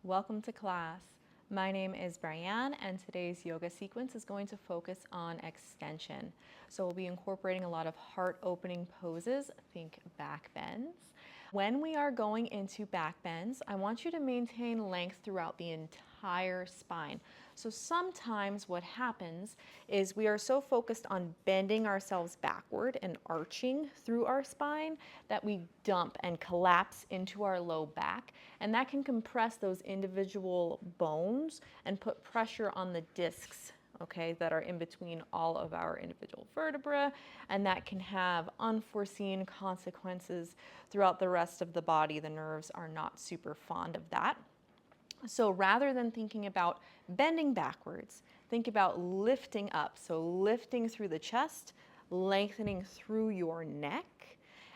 Welcome to class. My name is Bry'Anne, and today's yoga sequence is going to focus on extension. So we'll be incorporating a lot of heart-opening poses, think back bends. When we are going into back bends, I want you to maintain length throughout the entire spine. So sometimes what happens is we are so focused on bending ourselves backward and arching through our spine that we dump and collapse into our low back, and that can compress those individual bones and put pressure on the discs, okay, that are in between all of our individual vertebrae, and that can have unforeseen consequences throughout the rest of the body. The nerves are not super fond of that. So rather than thinking about bending backwards, think about lifting up. So lifting through the chest, lengthening through your neck,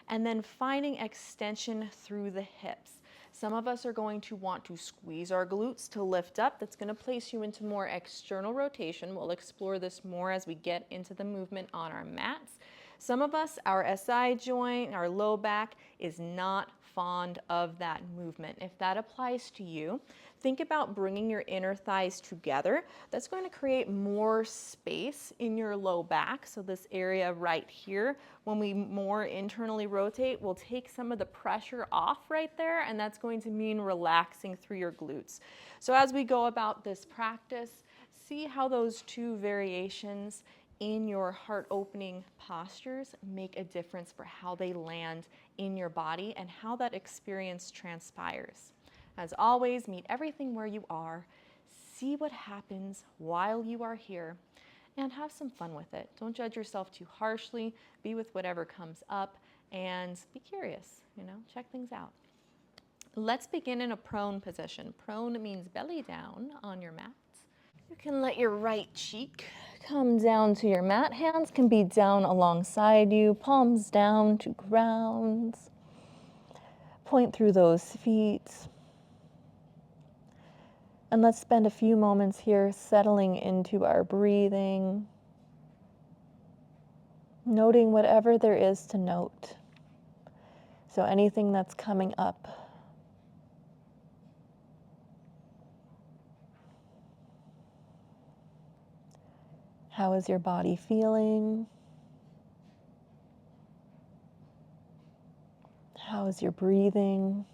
and then finding extension through the hips. Some of us are going to want to squeeze our glutes to lift up. That's going to place you into more external rotation. We'll explore this more as we get into the movement on our mats. Some of us, our SI joint, our low back is not fond of that movement. If that applies to you, think about bringing your inner thighs together. That's going to create more space in your low back. So this area right here, when we more internally rotate, will take some of the pressure off right there, and that's going to mean relaxing through your glutes. So as we go about this practice, see how those two variations in your heart-opening postures make a difference for how they land in your body and how that experience transpires. As always, meet everything where you are, see what happens while you are here, and have some fun with it. Don't judge yourself too harshly, be with whatever comes up, and be curious, check things out. Let's begin in a prone position. Prone means belly down on your mat. You can let your right cheek come down to your mat. Hands can be down alongside you, palms down to ground. Point through those feet. And let's spend a few moments here settling into our breathing, noting whatever there is to note. So anything that's coming up. How is your body feeling? How is your breathing?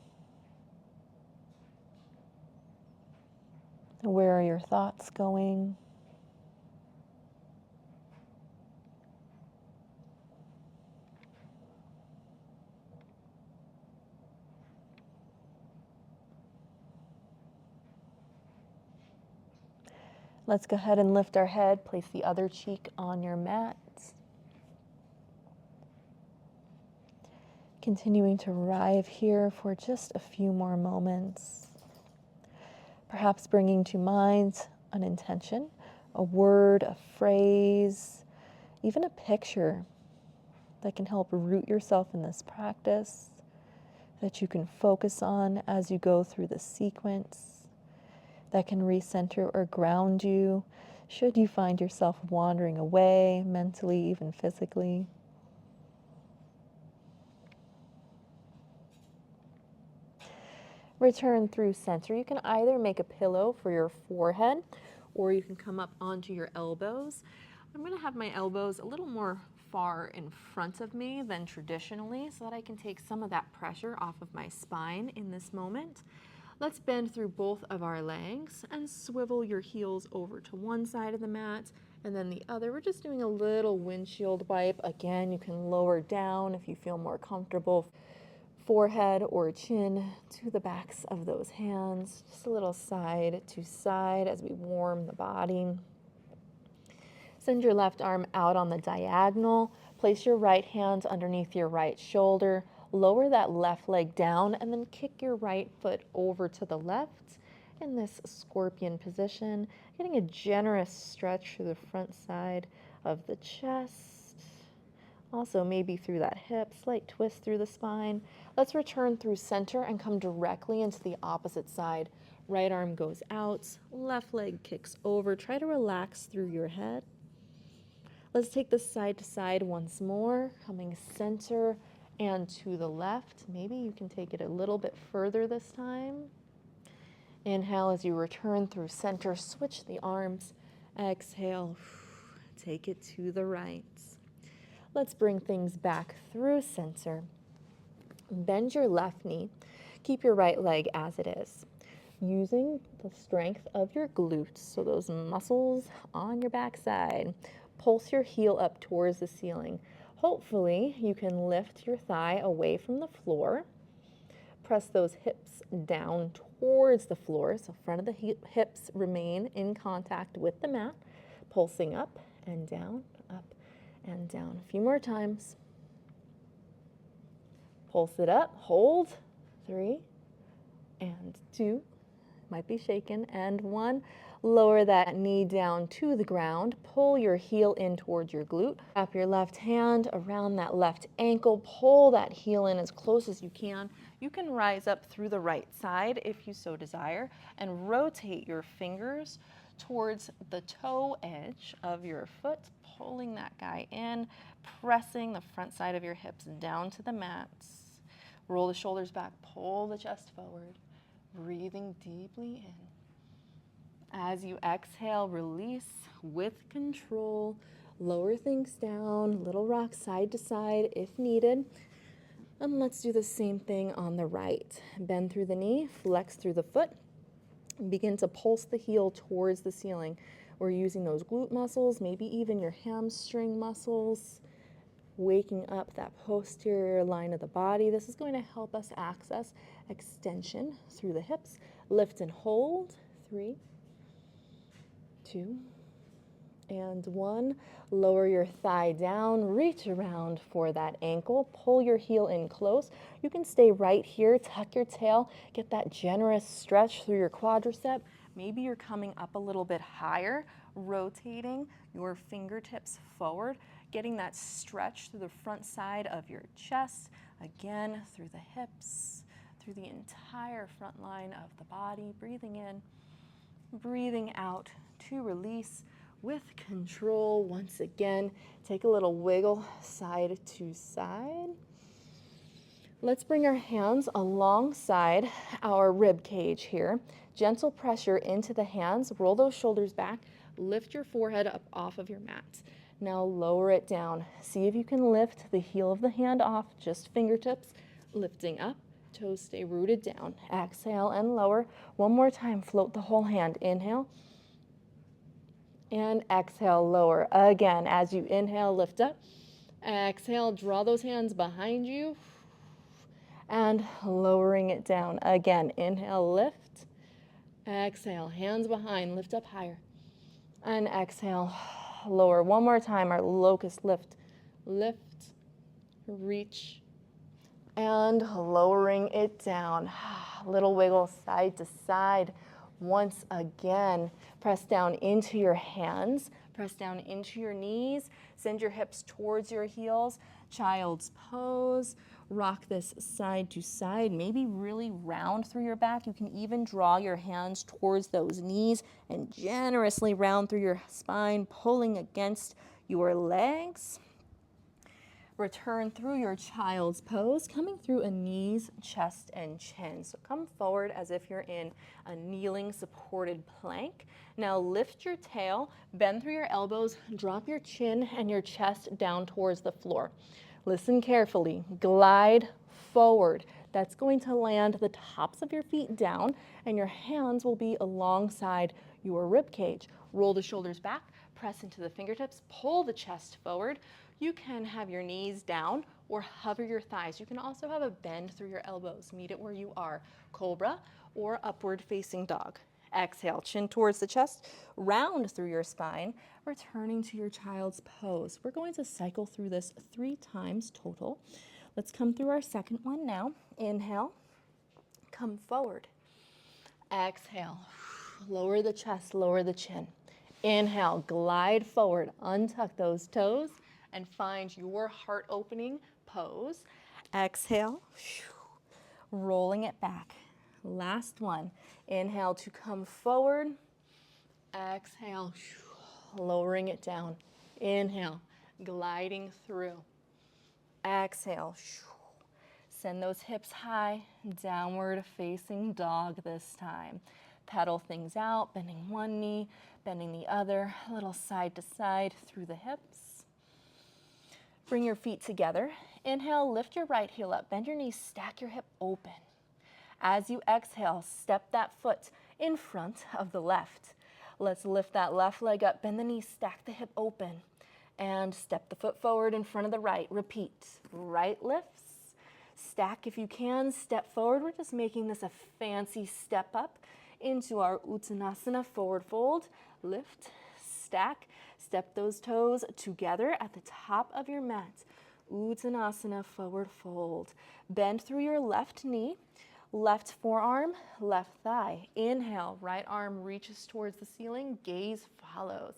Where are your thoughts going? Let's go ahead and lift our head, place the other cheek on your mat. Continuing to arrive here for just a few more moments. Perhaps bringing to mind an intention, a word, a phrase, even a picture that can help root yourself in this practice, that you can focus on as you go through the sequence, that can recenter or ground you should you find yourself wandering away mentally, even physically. Return through center. You can either make a pillow for your forehead or you can come up onto your elbows. I'm going to have my elbows a little more far in front of me than traditionally so that I can take some of that pressure off of my spine in this moment. Let's bend through both of our legs and swivel your heels over to one side of the mat and then the other. We're just doing a little windshield wipe. Again, you can lower down if you feel more comfortable. Forehead or chin to the backs of those hands. Just a little side to side as we warm the body. Send your left arm out on the diagonal. Place your right hand underneath your right shoulder. Lower that left leg down and then kick your right foot over to the left in this scorpion position. Getting a generous stretch through the front side of the chest. Also maybe through that hip, slight twist through the spine. Let's return through center and come directly into the opposite side. Right arm goes out, left leg kicks over. Try to relax through your head. Let's take this side to side once more, coming center and to the left. Maybe you can take it a little bit further this time. Inhale as you return through center, switch the arms. Exhale, take it to the right. Let's bring things back through center. Bend your left knee. Keep your right leg as it is. Using the strength of your glutes, so those muscles on your backside, pulse your heel up towards the ceiling. Hopefully, you can lift your thigh away from the floor. Press those hips down towards the floor, so front of the hips remain in contact with the mat, pulsing up and down, up and down. A few more times. Pulse it up, hold, 3 and 2, might be shaken, and 1. Lower that knee down to the ground, pull your heel in towards your glute. Wrap your left hand around that left ankle, pull that heel in as close as you can. You can rise up through the right side if you so desire, and rotate your fingers towards the toe edge of your foot, pulling that guy in, pressing the front side of your hips down to the mat. Roll the shoulders back, pull the chest forward, breathing deeply in. As you exhale, release with control. Lower things down, little rock side to side if needed. And let's do the same thing on the right. Bend through the knee, flex through the foot. Begin to pulse the heel towards the ceiling. We're using those glute muscles, maybe even your hamstring muscles, waking up that posterior line of the body. This is going to help us access extension through the hips. Lift and hold, 3, 2, and 1. Lower your thigh down, reach around for that ankle, pull your heel in close. You can stay right here, tuck your tail, get that generous stretch through your quadricep. Maybe you're coming up a little bit higher, rotating your fingertips forward, getting that stretch through the front side of your chest, again through the hips, through the entire front line of the body, breathing in, breathing out to release with control. Once again, take a little wiggle side to side. Let's bring our hands alongside our rib cage here. Gentle pressure into the hands, roll those shoulders back, lift your forehead up off of your mat. Now lower it down. See if you can lift the heel of the hand off, just fingertips, lifting up. Toes stay rooted down. Exhale and lower. One more time, float the whole hand. Inhale. And exhale, lower. Again, as you inhale, lift up. Exhale, draw those hands behind you. And lowering it down. Again, inhale, lift. Exhale, hands behind, lift up higher. And exhale, lower. One more time, our locust lift. Lift, reach, and lowering it down. Little wiggle side to side. Once again, press down into your hands, press down into your knees, send your hips towards your heels, child's pose. Rock this side to side, maybe really round through your back. You can even draw your hands towards those knees and generously round through your spine, pulling against your legs. Return through your child's pose, coming through a knees, chest, and chin. So come forward as if you're in a kneeling supported plank. Now lift your tail, bend through your elbows, drop your chin and your chest down towards the floor. Listen carefully, glide forward. That's going to land the tops of your feet down and your hands will be alongside your rib cage. Roll the shoulders back, press into the fingertips, pull the chest forward. You can have your knees down or hover your thighs. You can also have a bend through your elbows. Meet it where you are, cobra or upward facing dog. Exhale, chin towards the chest, round through your spine, returning to your child's pose. We're going to cycle through this 3 times total. Let's come through our second one now. Inhale, come forward. Exhale, lower the chest, lower the chin. Inhale, glide forward, untuck those toes, and find your heart opening pose. Exhale, rolling it back. Last one. Inhale to come forward. Exhale, lowering it down. Inhale, gliding through. Exhale, send those hips high, downward facing dog this time. Pedal things out, bending one knee, bending the other, a little side to side through the hips. Bring your feet together. Inhale, lift your right heel up, bend your knees, stack your hip open. As you exhale, step that foot in front of the left. Let's lift that left leg up, bend the knees, stack the hip open, and step the foot forward in front of the right. Repeat. Right lifts, stack if you can, step forward. We're just making this a fancy step up into our Uttanasana, forward fold. Lift, stack, step those toes together at the top of your mat. Uttanasana, forward fold. Bend through your left knee. Left forearm, left thigh. Inhale, right arm reaches towards the ceiling, gaze follows.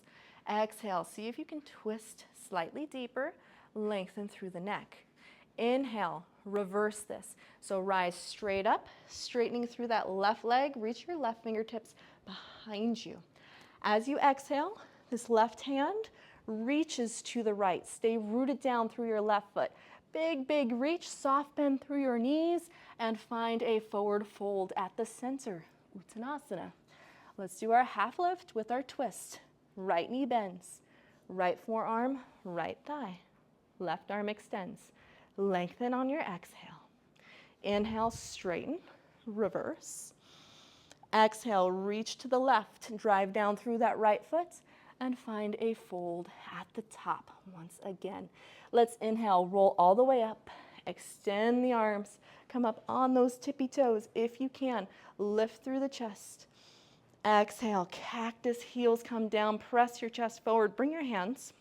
Exhale, see if you can twist slightly deeper, lengthen through the neck. Inhale, reverse this. So rise straight up, straightening through that left leg, reach your left fingertips behind you. As you exhale, this left hand reaches to the right. Stay rooted down through your left foot. Big, big reach, soft bend through your knees, and find a forward fold at the center, Uttanasana. Let's do our half lift with our twist. Right knee bends, right forearm, right thigh. Left arm extends. Lengthen on your exhale. Inhale, straighten, reverse. Exhale, reach to the left, drive down through that right foot, and find a fold at the top once again. Let's inhale, roll all the way up, extend the arms, come up on those tippy toes if you can, lift through the chest. Exhale, cactus, heels come down, press your chest forward, bring your hands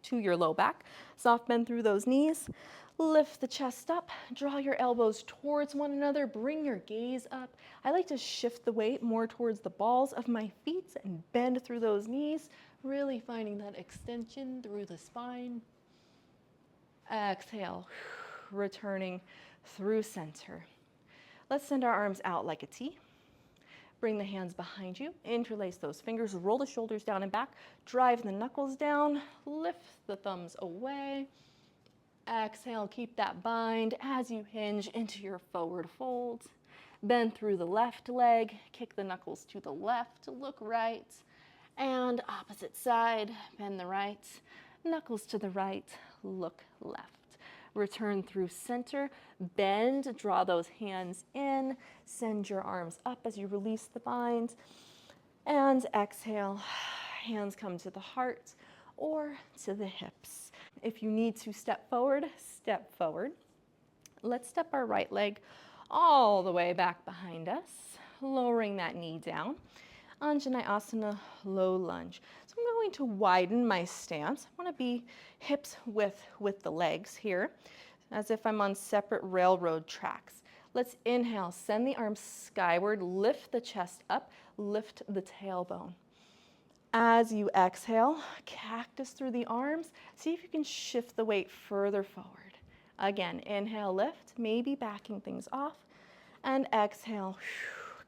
to your low back, soft bend through those knees, lift the chest up, draw your elbows towards one another, bring your gaze up. I like to shift the weight more towards the balls of my feet and bend through those knees, really finding that extension through the spine. Exhale, returning through center. Let's send our arms out like a T. Bring the hands behind you, interlace those fingers, roll the shoulders down and back, drive the knuckles down, lift the thumbs away. Exhale, keep that bind as you hinge into your forward fold. Bend through the left leg, kick the knuckles to the left, look right, and opposite side, bend the right, knuckles to the right, look left. Return through center, bend, draw those hands in, send your arms up as you release the bind, and exhale, hands come to the heart or to the hips. If you need to step forward, step forward. Let's step our right leg all the way back behind us, lowering that knee down. Anjaneyasana, low lunge. So I'm going to widen my stance. I want to be hips width with the legs here, as if I'm on separate railroad tracks. Let's inhale, send the arms skyward, lift the chest up, lift the tailbone. As you exhale, cactus through the arms. See if you can shift the weight further forward. Again, inhale, lift, maybe backing things off, and exhale,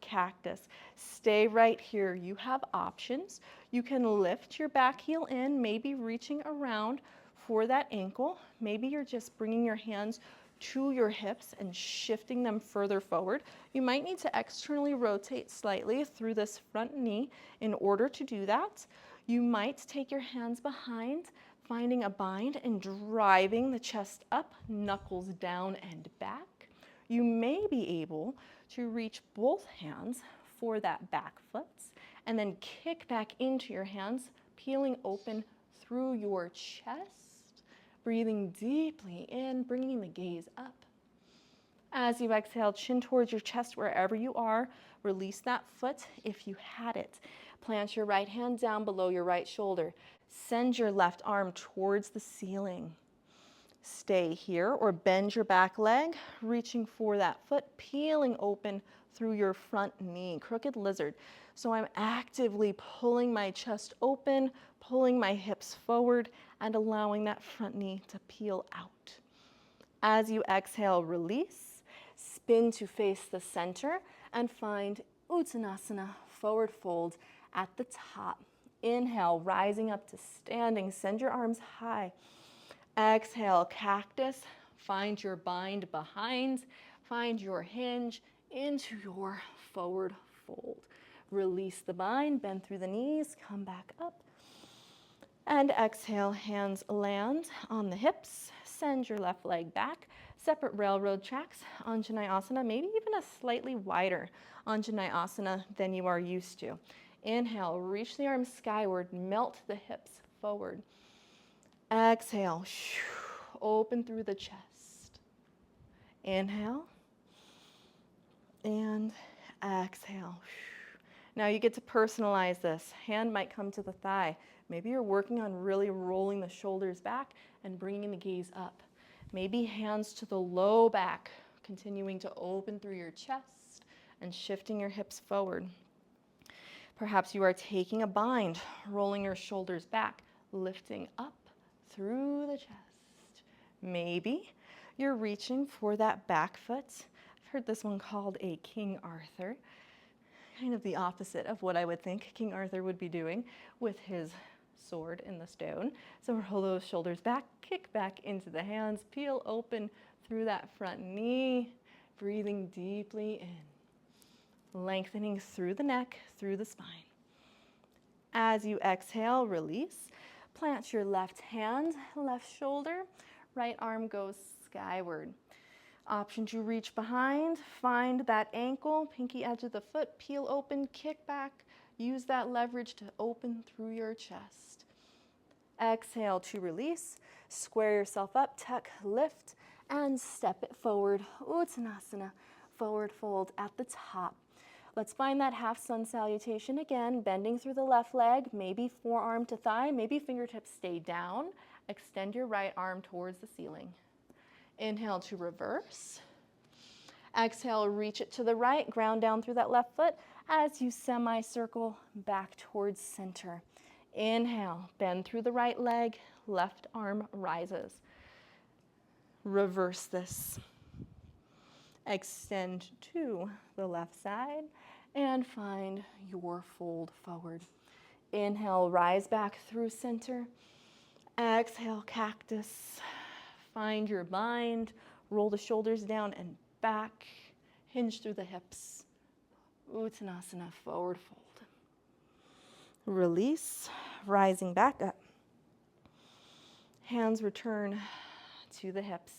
cactus. Stay right here. You have options. You can lift your back heel in, maybe reaching around for that ankle. Maybe you're just bringing your hands to your hips and shifting them further forward. You might need to externally rotate slightly through this front knee in order to do that. You might take your hands behind, finding a bind and driving the chest up, knuckles down and back. You may be able to reach both hands for that back foot and then kick back into your hands, peeling open through your chest, breathing deeply in, bringing the gaze up. As you exhale, chin towards your chest wherever you are. Release that foot if you had it. Plant your right hand down below your right shoulder. Send your left arm towards the ceiling. Stay here or bend your back leg, reaching for that foot, peeling open through your front knee, crooked lizard. So I'm actively pulling my chest open, pulling my hips forward, and allowing that front knee to peel out. As you exhale, release, spin to face the center, and find Uttanasana, forward fold at the top. Inhale, rising up to standing, send your arms high. Exhale, cactus, find your bind behind, find your hinge into your forward fold. Release the bind, bend through the knees, come back up. And exhale, hands land on the hips. Send your left leg back. Separate railroad tracks, Anjaneyasana, maybe even a slightly wider Anjaneyasana than you are used to. Inhale, reach the arms skyward, melt the hips forward. Exhale, open through the chest. Inhale, and exhale. Now you get to personalize this. Hand might come to the thigh. Maybe you're working on really rolling the shoulders back and bringing the gaze up. Maybe hands to the low back, continuing to open through your chest and shifting your hips forward. Perhaps you are taking a bind, rolling your shoulders back, lifting up through the chest. Maybe you're reaching for that back foot. I've heard this one called a King Arthur, kind of the opposite of what I would think King Arthur would be doing with his sword in the stone. So roll those shoulders back, kick back into the hands, peel open through that front knee, breathing deeply in, lengthening through the neck, through the spine. As you exhale, release. Plant your left hand, left shoulder, right arm goes skyward. Option to reach behind, find that ankle, pinky edge of the foot, peel open, kick back. Use that leverage to open through your chest. Exhale to release. Square yourself up, tuck, lift, and step it forward. Uttanasana, forward fold at the top. Let's find that half sun salutation again, bending through the left leg, maybe forearm to thigh, maybe fingertips stay down. Extend your right arm towards the ceiling. Inhale to reverse. Exhale, reach it to the right, ground down through that left foot as you semicircle back towards center. Inhale, bend through the right leg, left arm rises. Reverse this. Extend to the left side and find your fold forward. Inhale, rise back through center. Exhale, cactus. Find your bind, roll the shoulders down and back, hinge through the hips. Uttanasana, forward fold. Release, rising back up. Hands return to the hips.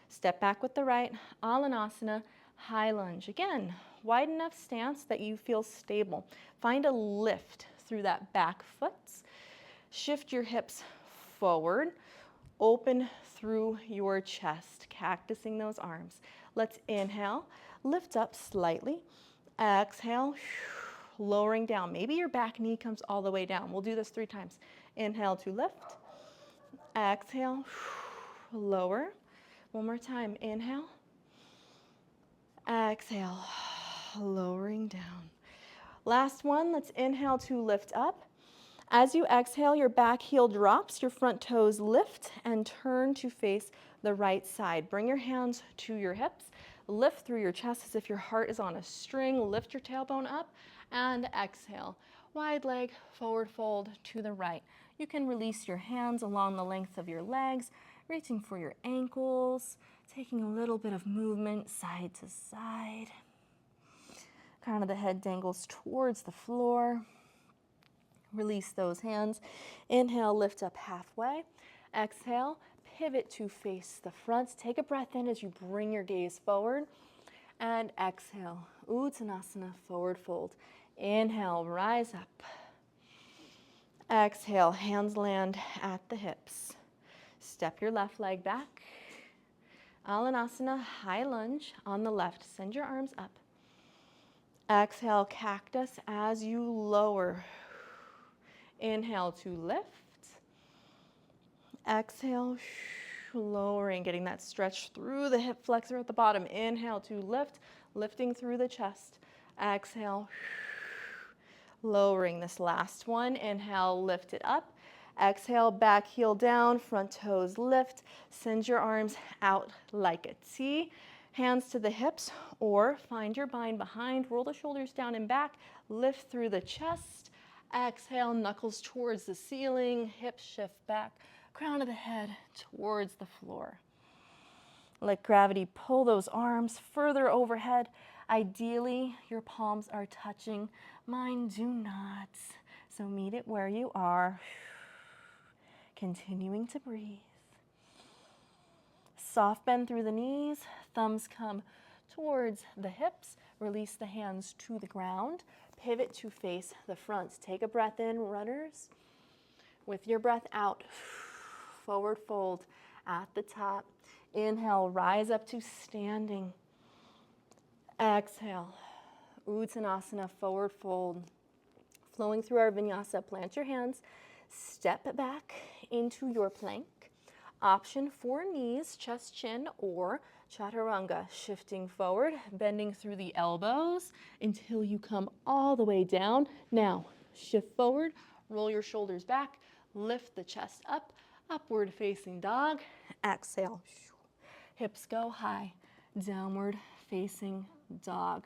Step back with the right, Alanasana, high lunge. Again, wide enough stance that you feel stable. Find a lift through that back foot. Shift your hips forward. Open through your chest, cactusing those arms. Let's inhale, lift up slightly. Exhale, lowering down. Maybe your back knee comes all the way down. We'll do this 3 times. Inhale to lift. Exhale, lower. One more time. Inhale. Exhale, lowering down. Last one. Let's inhale to lift up. As you exhale, your back heel drops, your front toes lift and turn to face the right side. Bring your hands to your hips, lift through your chest as if your heart is on a string, lift your tailbone up and exhale. Wide leg, forward fold to the right. You can release your hands along the length of your legs, reaching for your ankles, taking a little bit of movement side to side. Crown of the head dangles towards the floor. Release those hands. Inhale, lift up halfway. Exhale, pivot to face the front. Take a breath in as you bring your gaze forward. And exhale, Uttanasana, forward fold. Inhale, rise up. Exhale, hands land at the hips. Step your left leg back. Alanasana, high lunge on the left. Send your arms up. Exhale, cactus as you lower. Inhale to lift. Exhale, lowering, getting that stretch through the hip flexor at the bottom. Inhale to lift, lifting through the chest. Exhale, lowering this last one. Inhale, lift it up. Exhale, back heel down, front toes lift. Send your arms out like a T. Hands to the hips or find your bind behind. Roll the shoulders down and back. Lift through the chest. Exhale, knuckles towards the ceiling, hips shift back, crown of the head towards the floor. Let gravity pull those arms further overhead Ideally, your palms are touching. Mine do not. So meet it where you are. Continuing to breathe. Soft bend through the knees. Thumbs come towards the hips. Release the hands to the ground. Pivot to face the front. Take a breath in, runners. With your breath out, forward fold at the top. Inhale, rise up to standing. Exhale, Uttanasana, forward fold. Flowing through our vinyasa, plant your hands, step back into your plank. Option for knees, chest, chin, or chaturanga. Shifting forward, bending through the elbows until you come all the way down. Now, shift forward, roll your shoulders back, lift the chest up, upward facing dog. Exhale, hips go high, downward facing dog.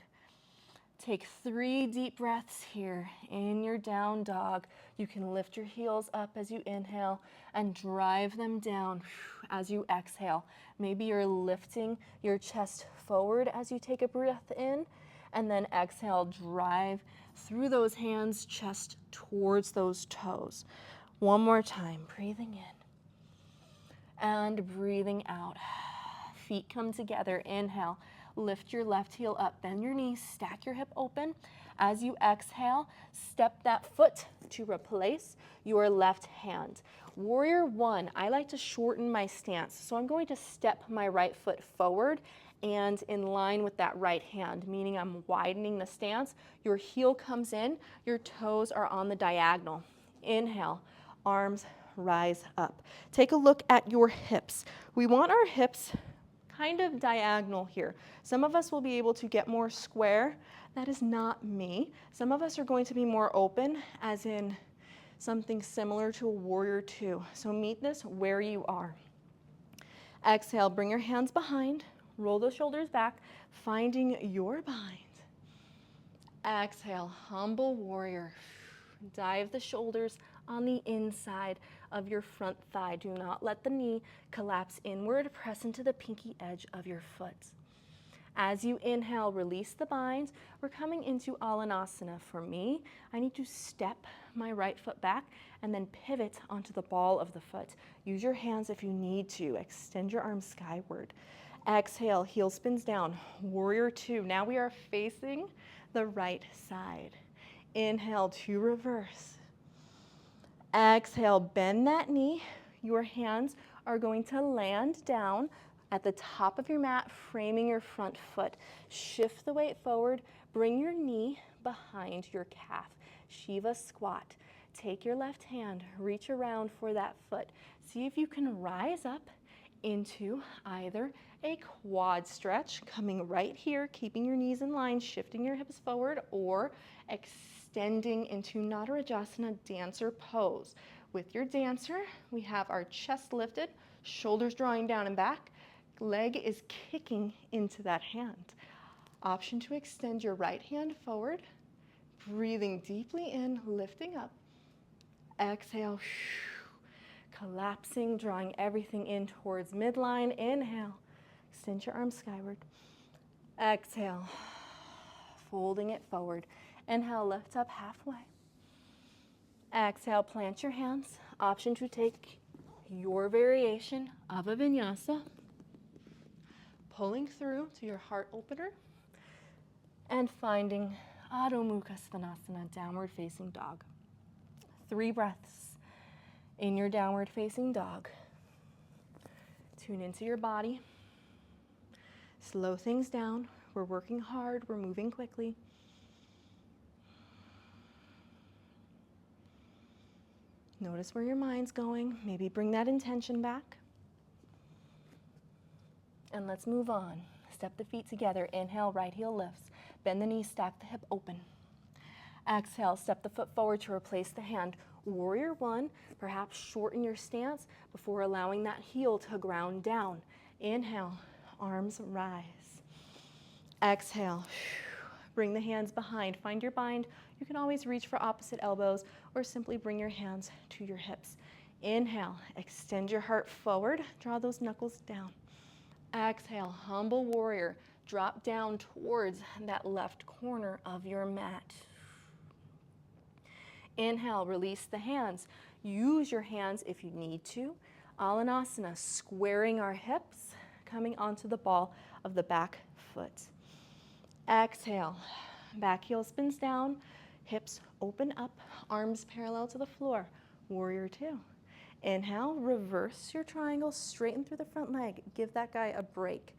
Take 3 deep breaths here in your down dog. You can lift your heels up as you inhale and drive them down as you exhale. Maybe you're lifting your chest forward as you take a breath in, and then exhale, drive through those hands, chest towards those toes. One more time, breathing in and breathing out. Feet come together, inhale. Lift your left heel up, bend your knees, stack your hip open. As you exhale, step that foot to replace your left hand. Warrior one, I like to shorten my stance. So I'm going to step my right foot forward and in line with that right hand, meaning I'm widening the stance. Your heel comes in, your toes are on the diagonal. Inhale, arms rise up. Take a look at your hips. We want our hips kind of diagonal here. Some of us will be able to get more square. That is not me. Some of us are going to be more open, as in something similar to a warrior two. So meet this where you are. Exhale, bring your hands behind, roll the shoulders back, finding your bind. Exhale, humble warrior. Dive the shoulders on the inside of your front thigh. Do not let the knee collapse inward. Press into the pinky edge of your foot. As you inhale, release the bind. We're coming into Alanasana. For me, I need to step my right foot back and then pivot onto the ball of the foot. Use your hands if you need to. Extend your arms skyward. Exhale, heel spins down. Warrior two. Now we are facing the right side. Inhale to reverse. Exhale, bend that knee. Your hands are going to land down at the top of your mat, framing your front foot. Shift the weight forward. Bring your knee behind your calf. Shiva squat. Take your left hand, reach around for that foot. See if you can rise up into either a quad stretch, coming right here, keeping your knees in line, shifting your hips forward, or extending into Nadarajasana, dancer pose. With your dancer, we have our chest lifted, shoulders drawing down and back, leg is kicking into that hand. Option to extend your right hand forward, breathing deeply in, lifting up. Exhale, collapsing, drawing everything in towards midline. Inhale, extend your arms skyward. Exhale, folding it forward. Inhale, lift up halfway. Exhale, plant your hands. Option to take your variation of a vinyasa, pulling through to your heart opener and finding Adho Mukha Svanasana, downward facing dog. 3 breaths in your downward facing dog. Tune into your body. Slow things down. We're working hard. We're moving quickly. Notice where your mind's going. Maybe bring that intention back. And let's move on. Step the feet together. Inhale, right heel lifts. Bend the knee, stack the hip open. Exhale, step the foot forward to replace the hand. Warrior one, perhaps shorten your stance before allowing that heel to ground down. Inhale, arms rise. Exhale, bring the hands behind. Find your bind. You can always reach for opposite elbows or simply bring your hands to your hips. Inhale, extend your heart forward. Draw those knuckles down. Exhale, humble warrior. Drop down towards that left corner of your mat. Inhale, release the hands. Use your hands if you need to. Alanasana, squaring our hips, coming onto the ball of the back foot. Exhale, back heel spins down, hips open up, arms parallel to the floor. Warrior two. Inhale, reverse your triangle, straighten through the front leg. Give that guy a break.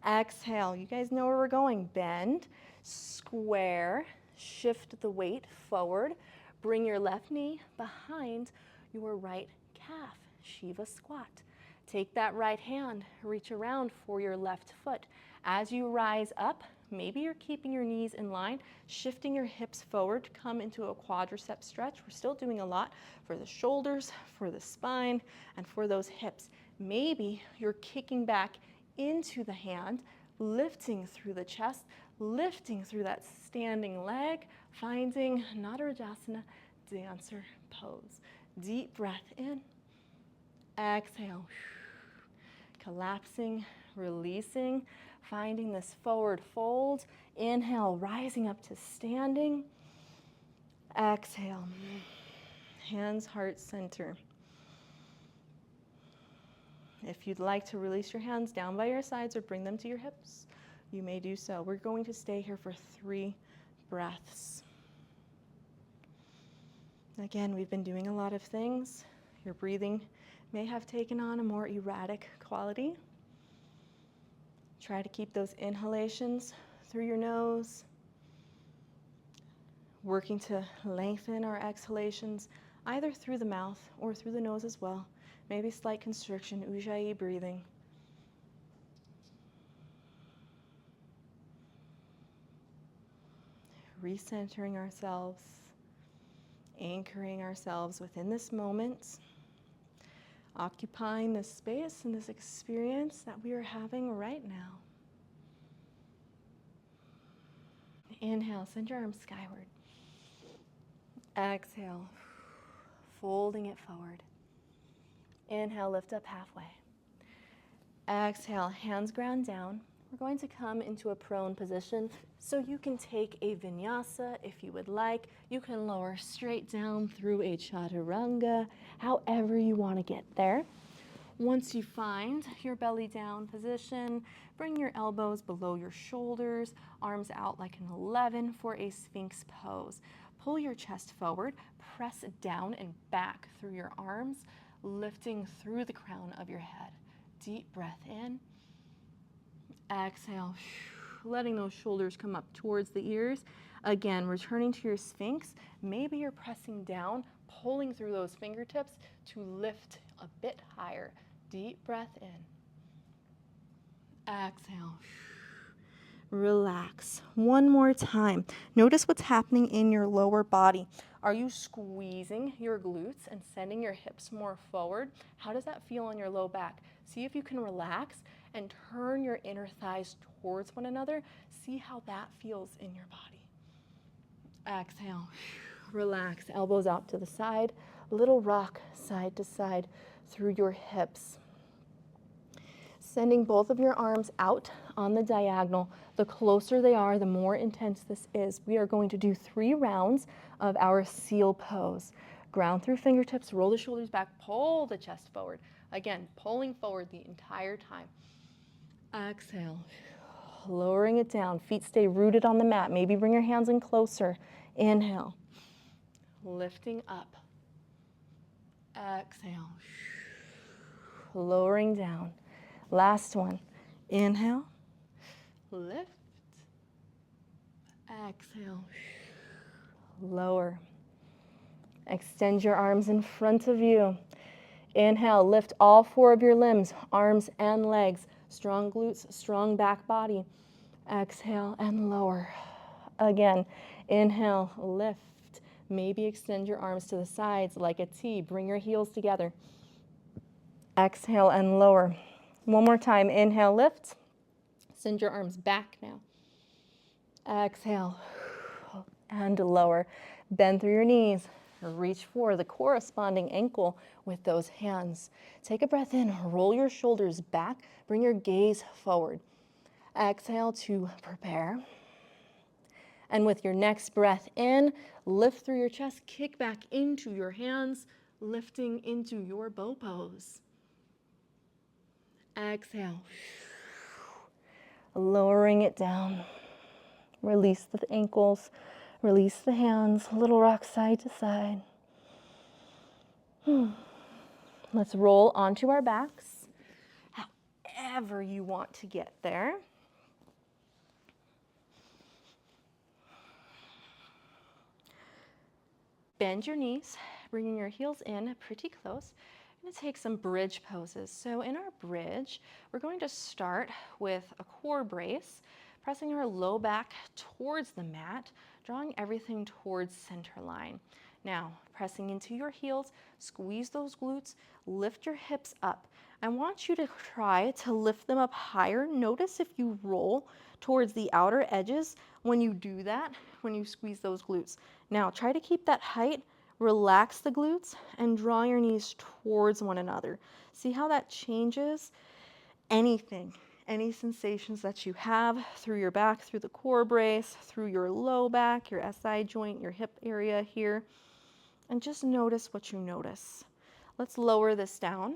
Exhale, you guys know where we're going. Bend, square, shift the weight forward. Bring your left knee behind your right calf. Shiva squat. Take that right hand, reach around for your left foot. As you rise up, maybe you're keeping your knees in line, shifting your hips forward to come into a quadricep stretch. We're still doing a lot for the shoulders, for the spine, and for those hips. Maybe you're kicking back into the hand, lifting through the chest, lifting through that standing leg, finding Natarajasana, dancer pose. Deep breath in, exhale, collapsing, releasing, finding this forward fold. Inhale, rising up to standing. Exhale, hands heart center. If you'd like to release your hands down by your sides or bring them to your hips, you may do so. We're going to stay here for 3 breaths. Again, we've been doing a lot of things. Your breathing may have taken on a more erratic quality. Try to keep those inhalations through your nose, working to lengthen our exhalations either through the mouth or through the nose as well. Maybe slight constriction, Ujjayi breathing. Recentering ourselves, anchoring ourselves within this moment, occupying this space and this experience that we are having right now. Inhale, send your arms skyward. Exhale, folding it forward. Inhale, lift up halfway. Exhale, hands ground down. We're going to come into a prone position, so you can take a vinyasa if you would like. You can lower straight down through a chaturanga, however you want to get there. Once you find your belly down position, bring your elbows below your shoulders, arms out like an 11 for a Sphinx pose. Pull your chest forward, press down and back through your arms, lifting through the crown of your head. Deep breath in. Exhale, letting those shoulders come up towards the ears. Again, returning to your Sphinx. Maybe you're pressing down, pulling through those fingertips to lift a bit higher. Deep breath in. Exhale. Relax. One more time. Notice what's happening in your lower body. Are you squeezing your glutes and sending your hips more forward? How does that feel on your low back? See if you can relax and turn your inner thighs towards one another. See how that feels in your body. Exhale. Relax. Elbows out to the side. Little rock side to side through your hips. Sending both of your arms out on the diagonal. The closer they are, the more intense this is. We are going to do 3 rounds of our seal pose. Ground through fingertips, roll the shoulders back, pull the chest forward. Again, pulling forward the entire time. Exhale, lowering it down. Feet stay rooted on the mat. Maybe bring your hands in closer. Inhale, lifting up. Exhale, lowering down. Last one. Inhale, lift. Exhale, lower. Extend your arms in front of you. Inhale, lift all 4 of your limbs, arms and legs. Strong glutes, strong back body. Exhale and lower. Again, inhale, lift. Maybe extend your arms to the sides like a T. Bring your heels together. Exhale and lower. One more time. Inhale, lift. Send your arms back now. Exhale and lower. Bend through your knees. Reach for the corresponding ankle with those hands. Take a breath in. Roll your shoulders back. Bring your gaze forward. Exhale to prepare. And with your next breath in, lift through your chest, kick back into your hands, lifting into your bow pose. Exhale. Lowering it down. Release the ankles, release the hands, little rock side to side. Let's roll onto our backs, however you want to get there. Bend your knees, bringing your heels in pretty close. I'm going to take some bridge poses. So in our bridge, we're going to start with a core brace, pressing our low back towards the mat, drawing everything towards center line. Now, pressing into your heels, squeeze those glutes, lift your hips up. I want you to try to lift them up higher. Notice if you roll towards the outer edges when you do that, when you squeeze those glutes. Now, try to keep that height, relax the glutes, and draw your knees towards one another. See how that changes anything, any sensations that you have through your back, through the core brace, through your low back, your SI joint, your hip area here, and just notice what you notice. Let's lower this down.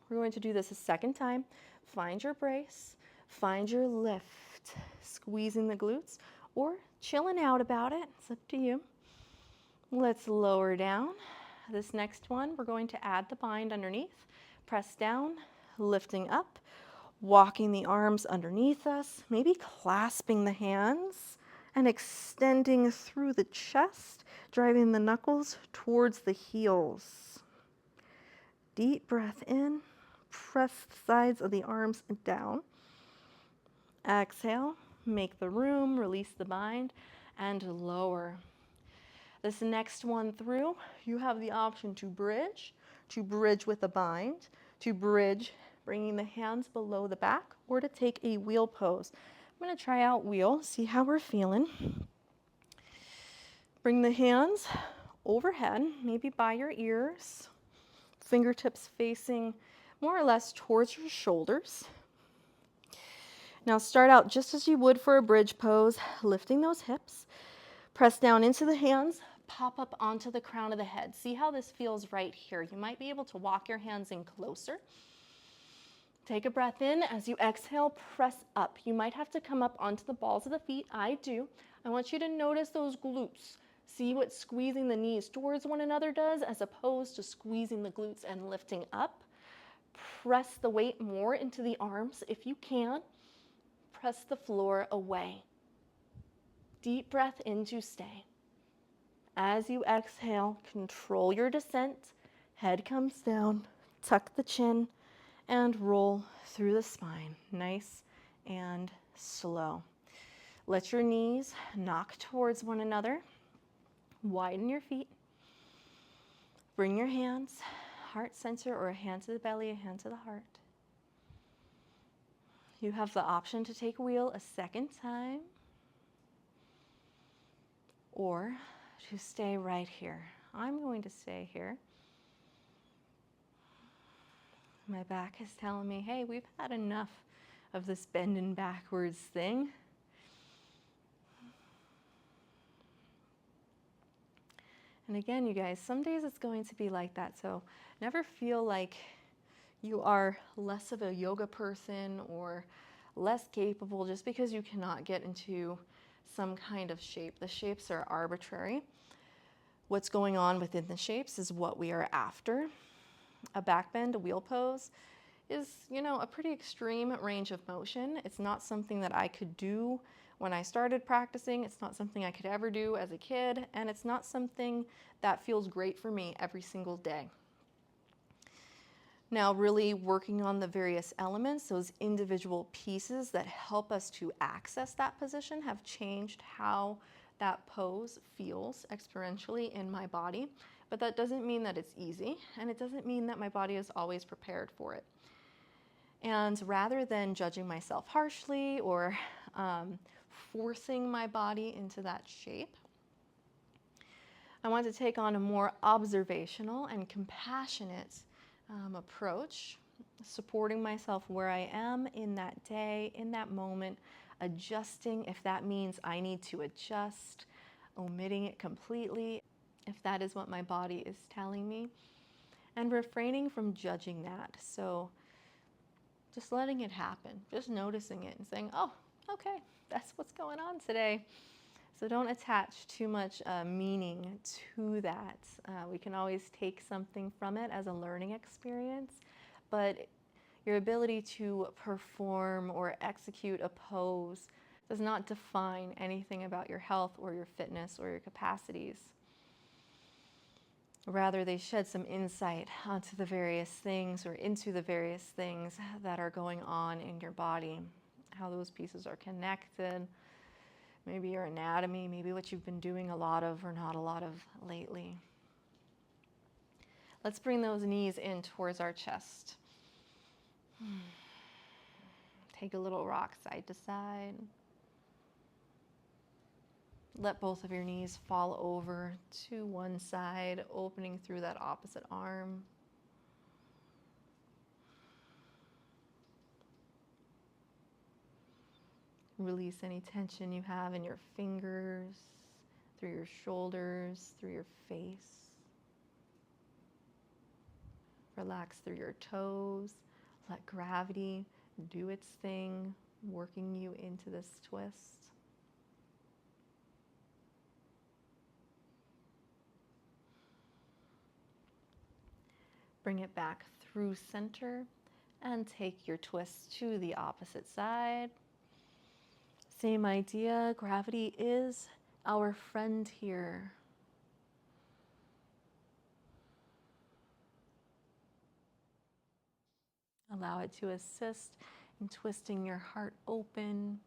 We're going to do this a second time. Find your brace, find your lift, squeezing the glutes, or chilling out about it. It's up to you. Let's lower down. This next one, we're going to add the bind underneath. Press down, lifting up, walking the arms underneath us, maybe clasping the hands and extending through the chest, driving the knuckles towards the heels. Deep breath in, press the sides of the arms down. Exhale, make the room, release the bind, and lower. This next one through, you have the option to bridge with a bind, to bridge, bringing the hands below the back, or to take a wheel pose. I'm going to try out wheel, see how we're feeling. Bring the hands overhead, maybe by your ears, fingertips facing more or less towards your shoulders. Now start out just as you would for a bridge pose, lifting those hips. Press down into the hands, pop up onto the crown of the head. See how this feels right here. You might be able to walk your hands in closer. Take a breath in. As you exhale, press up. You might have to come up onto the balls of the feet. I do. I want you to notice those glutes. See what squeezing the knees towards one another does as opposed to squeezing the glutes and lifting up. Press the weight more into the arms if you can. Press the floor away. Deep breath in to stay. As you exhale, control your descent. Head comes down, tuck the chin, and roll through the spine. Nice and slow. Let your knees knock towards one another. Widen your feet. Bring your hands, heart center, or a hand to the belly, a hand to the heart. You have the option to take wheel a second time, or to stay right here. I'm going to stay here. My back is telling me, hey, we've had enough of this bending backwards thing. And again, you guys, some days it's going to be like that. So never feel like you are less of a yoga person or less capable just because you cannot get into some kind of shape. The shapes are arbitrary. What's going on within the shapes is what we are after. A back bend, a wheel pose is, a pretty extreme range of motion. It's not something that I could do when I started practicing. It's not something I could ever do as a kid, and it's not something that feels great for me every single day. Now, really working on the various elements, those individual pieces that help us to access that position have changed how that pose feels experientially in my body. But that doesn't mean that it's easy, and it doesn't mean that my body is always prepared for it. And rather than judging myself harshly or forcing my body into that shape, I want to take on a more observational and compassionate approach supporting myself where I am in that day, in that moment, adjusting if that means I need to adjust, omitting it completely if that is what my body is telling me, and refraining from judging that. So just letting it happen, just noticing it and saying, oh, okay, that's what's going on today. So don't attach too much meaning to that. We can always take something from it as a learning experience, but your ability to perform or execute a pose does not define anything about your health or your fitness or your capacities. Rather, they shed some insight onto the various things or into the various things that are going on in your body, how those pieces are connected, maybe your anatomy, maybe what you've been doing a lot of or not a lot of lately. Let's bring those knees in towards our chest. Take a little rock side to side. Let both of your knees fall over to one side, opening through that opposite arm. Release any tension you have in your fingers, through your shoulders, through your face. Relax through your toes. Let gravity do its thing, working you into this twist. Bring it back through center and take your twist to the opposite side. Same idea, gravity is our friend here. Allow it to assist in twisting your heart open.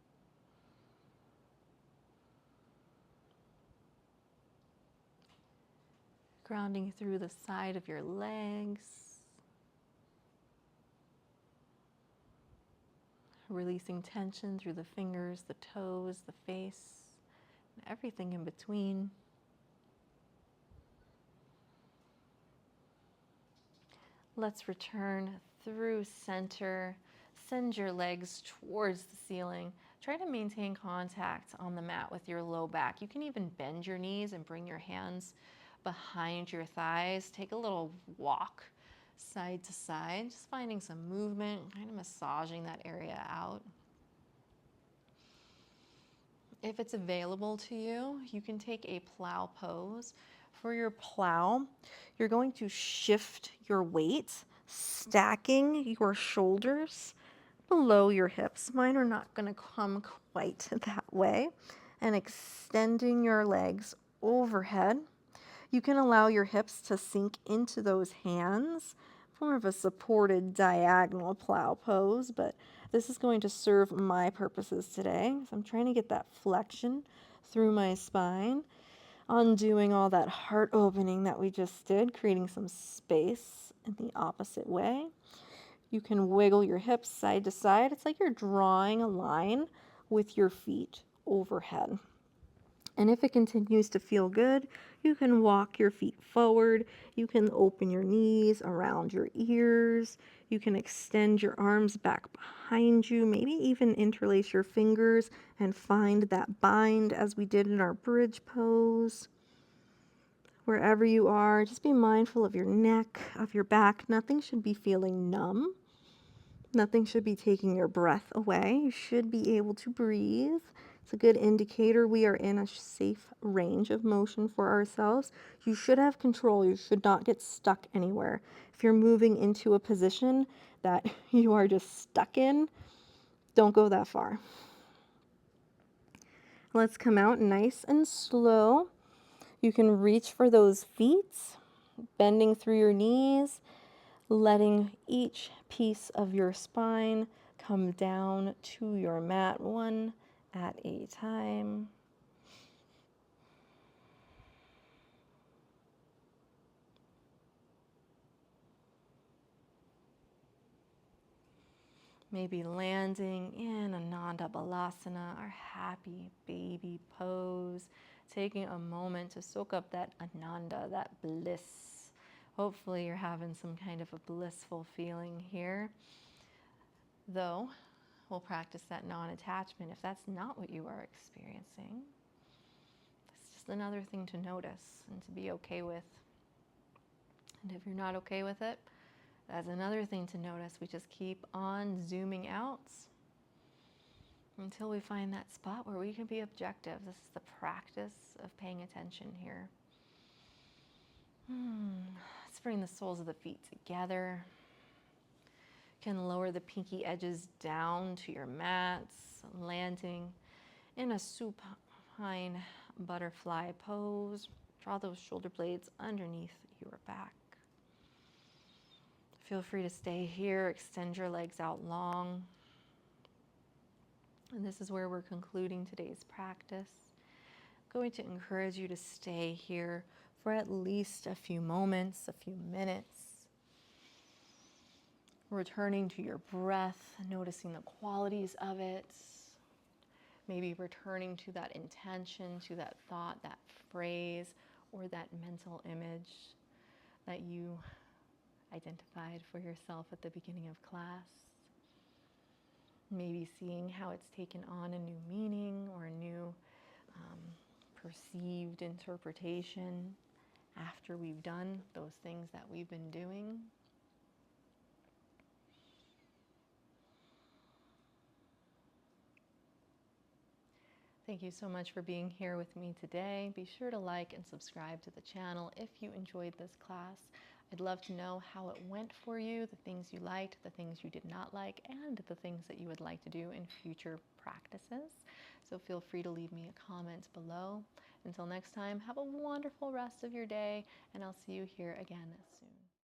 Grounding through the side of your legs. Releasing tension through the fingers, the toes, the face, and everything in between. Let's return through center. Send your legs towards the ceiling. Try to maintain contact on the mat with your low back. You can even bend your knees and bring your hands behind your thighs. Take a little walk side to side, just finding some movement, kind of massaging that area out. If it's available to you, you can take a plow pose. For your plow, you're going to shift your weight, stacking your shoulders below your hips. Mine are not going to come quite that way. And extending your legs overhead. You can allow your hips to sink into those hands, more of a supported diagonal plow pose, but this is going to serve my purposes today. So I'm trying to get that flexion through my spine, undoing all that heart opening that we just did, creating some space in the opposite way. You can wiggle your hips side to side. It's like you're drawing a line with your feet overhead. And if it continues to feel good, you can walk your feet forward. You can open your knees around your ears. You can extend your arms back behind you, maybe even interlace your fingers and find that bind as we did in our bridge pose. Wherever you are, just be mindful of your neck, of your back. Nothing should be feeling numb. Nothing should be taking your breath away. You should be able to breathe. It's a good indicator we are in a safe range of motion for ourselves. You should have control. You should not get stuck anywhere. If you're moving into a position that you are just stuck in, don't go that far. Let's come out nice and slow. You can reach for those feet, bending through your knees, letting each piece of your spine come down to your mat one at a time. Maybe landing in Ananda Balasana, our happy baby pose, taking a moment to soak up that Ananda, that bliss, Hopefully you're having some kind of a blissful feeling here. Though, we'll practice that non-attachment if that's not what you are experiencing. It's just another thing to notice and to be okay with. And if you're not okay with it, that's another thing to notice. We just keep on zooming out until we find that spot where we can be objective. This is the practice of paying attention here. Let's bring the soles of the feet together. You can lower the pinky edges down to your mats, landing in a supine butterfly pose. Draw those shoulder blades underneath your back. Feel free to stay here, extend your legs out long. And this is where we're concluding today's practice. I'm going to encourage you to stay here for at least a few moments, a few minutes. Returning to your breath, noticing the qualities of it. Maybe returning to that intention, to that thought, that phrase, or that mental image that you identified for yourself at the beginning of class. Maybe seeing how it's taken on a new meaning or a new perceived interpretation after we've done those things that we've been doing. Thank you so much for being here with me today. Be sure to like and subscribe to the channel if you enjoyed this class. I'd love to know how it went for you, the things you liked, the things you did not like, and the things that you would like to do in future practices. So feel free to leave me a comment below. Until next time, have a wonderful rest of your day, and I'll see you here again